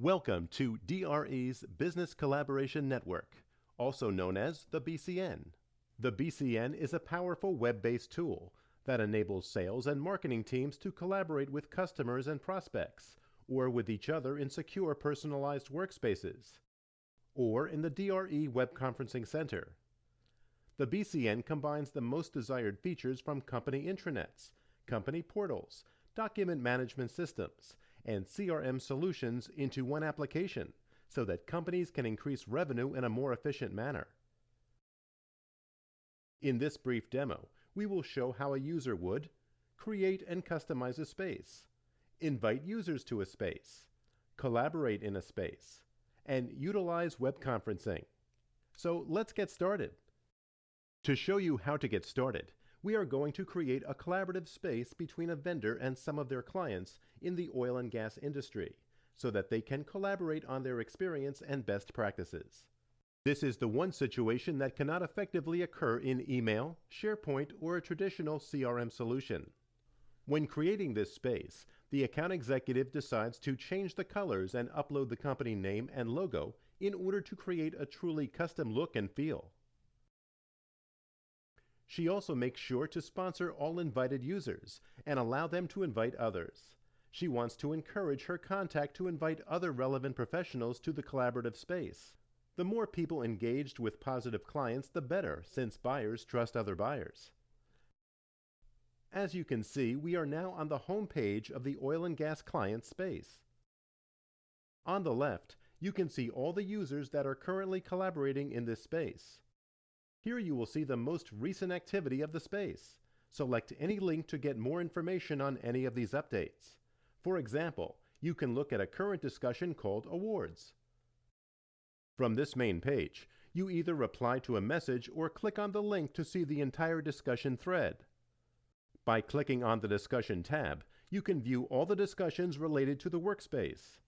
Welcome to DRE's Business Collaboration Network, also known as the BCN. The BCN is a powerful web-based tool that enables sales and marketing teams to collaborate with customers and prospects, or with each other in secure personalized workspaces, or in the DRE Web Conferencing Center. The BCN combines the most desired features from company intranets, company portals, document management systems, and CRM solutions into one application so that companies can increase revenue in a more efficient manner. In this brief demo, we will show how a user would create and customize a space, invite users to a space, collaborate in a space, and utilize web conferencing. So let's get started. To show you how to get started, we are going to create a collaborative space between a vendor and some of their clients in the oil and gas industry so that they can collaborate on their experience and best practices. This is the one situation that cannot effectively occur in email, SharePoint, or a traditional CRM solution. When creating this space, the account executive decides to change the colors and upload the company name and logo in order to create a truly custom look and feel. She also makes sure to sponsor all invited users and allow them to invite others. She wants to encourage her contact to invite other relevant professionals to the collaborative space. The more people engaged with positive clients, the better, since buyers trust other buyers. As you can see, we are now on the home page of the oil and gas client space. On the left, you can see all the users that are currently collaborating in this space. Here you will see the most recent activity of the space. Select any link to get more information on any of these updates. For example, you can look at a current discussion called Awards. From this main page, you either reply to a message or click on the link to see the entire discussion thread. By clicking on the Discussion tab, you can view all the discussions related to the workspace.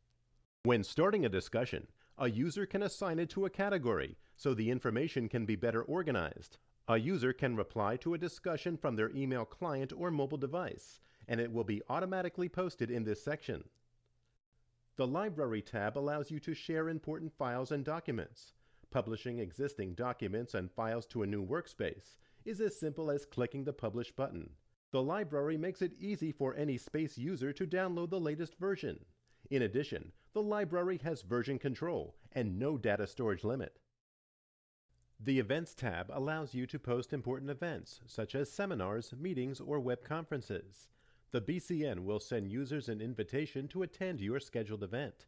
When starting a discussion, a user can assign it to a category so the information can be better organized. A user can reply to a discussion from their email client or mobile device, and it will be automatically posted in this section. The Library tab allows you to share important files and documents. Publishing existing documents and files to a new workspace is as simple as clicking the Publish button. The library makes it easy for any space user to download the latest version. In addition, the library has version control and no data storage limit. The Events tab allows you to post important events, such as seminars, meetings, or web conferences. The BCN will send users an invitation to attend your scheduled event.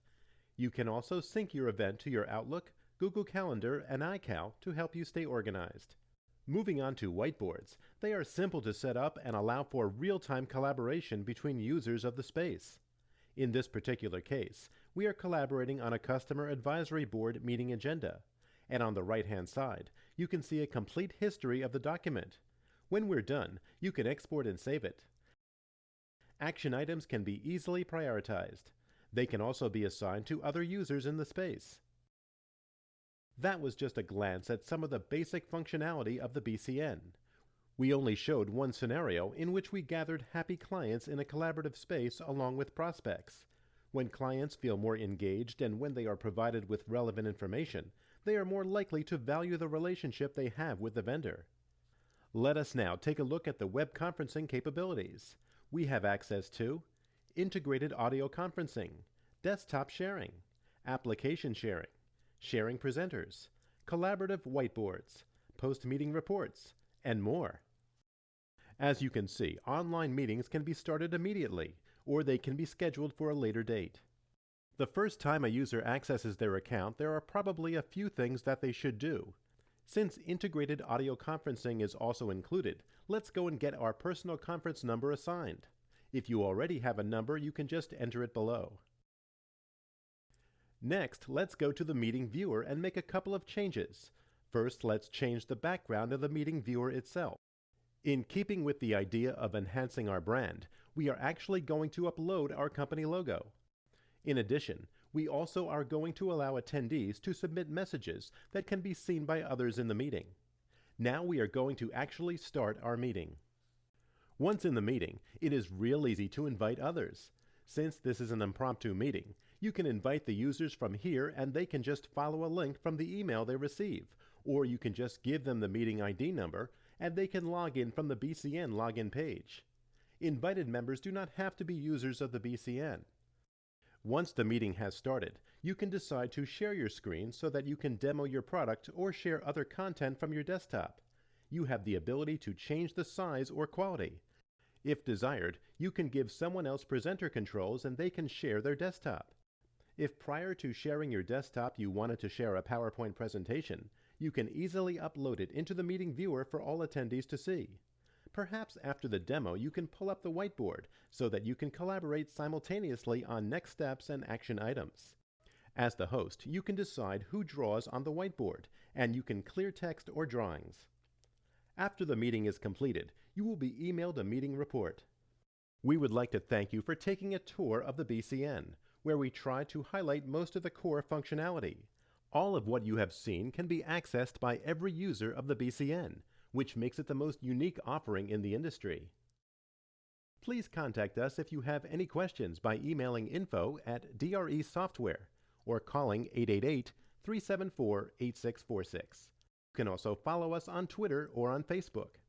You can also sync your event to your Outlook, Google Calendar, and iCal to help you stay organized. Moving on to whiteboards, they are simple to set up and allow for real-time collaboration between users of the space. In this particular case, we are collaborating on a customer advisory board meeting agenda. And on the right-hand side, you can see a complete history of the document. When we're done, you can export and save it. Action items can be easily prioritized. They can also be assigned to other users in the space. That was just a glance at some of the basic functionality of the BCN. We only showed one scenario in which we gathered happy clients in a collaborative space along with prospects. When clients feel more engaged and when they are provided with relevant information, they are more likely to value the relationship they have with the vendor. Let us now take a look at the web conferencing capabilities. We have access to integrated audio conferencing, desktop sharing, application sharing, sharing presenters, collaborative whiteboards, post-meeting reports, and more. As you can see, online meetings can be started immediately, or they can be scheduled for a later date. The first time a user accesses their account, there are probably a few things that they should do. Since integrated audio conferencing is also included, let's go and get our personal conference number assigned. If you already have a number, you can just enter it below. Next, let's go to the meeting viewer and make a couple of changes. First, let's change the background of the meeting viewer itself. In keeping with the idea of enhancing our brand, we are actually going to upload our company logo. In addition, we also are going to allow attendees to submit messages that can be seen by others in the meeting. Now we are going to actually start our meeting. Once in the meeting, it is real easy to invite others. Since this is an impromptu meeting, You can invite the users from here and they can just follow a link from the email they receive, or you can just give them the meeting ID number and they can log in from the BCN login page. Invited members do not have to be users of the BCN. Once the meeting has started, you can decide to share your screen so that you can demo your product or share other content from your desktop. You have the ability to change the size or quality. If desired, you can give someone else presenter controls and they can share their desktop. If prior to sharing your desktop you wanted to share a PowerPoint presentation, you can easily upload it into the meeting viewer for all attendees to see. Perhaps after the demo you can pull up the whiteboard so that you can collaborate simultaneously on next steps and action items. As the host, you can decide who draws on the whiteboard, and you can clear text or drawings. After the meeting is completed, you will be emailed a meeting report. We would like to thank you for taking a tour of the BCN, where we try to highlight most of the core functionality. All of what you have seen can be accessed by every user of the BCN, which makes it the most unique offering in the industry. Please contact us if you have any questions by emailing info@DRE Software or calling 888-374-8646. You can also follow us on Twitter or on Facebook.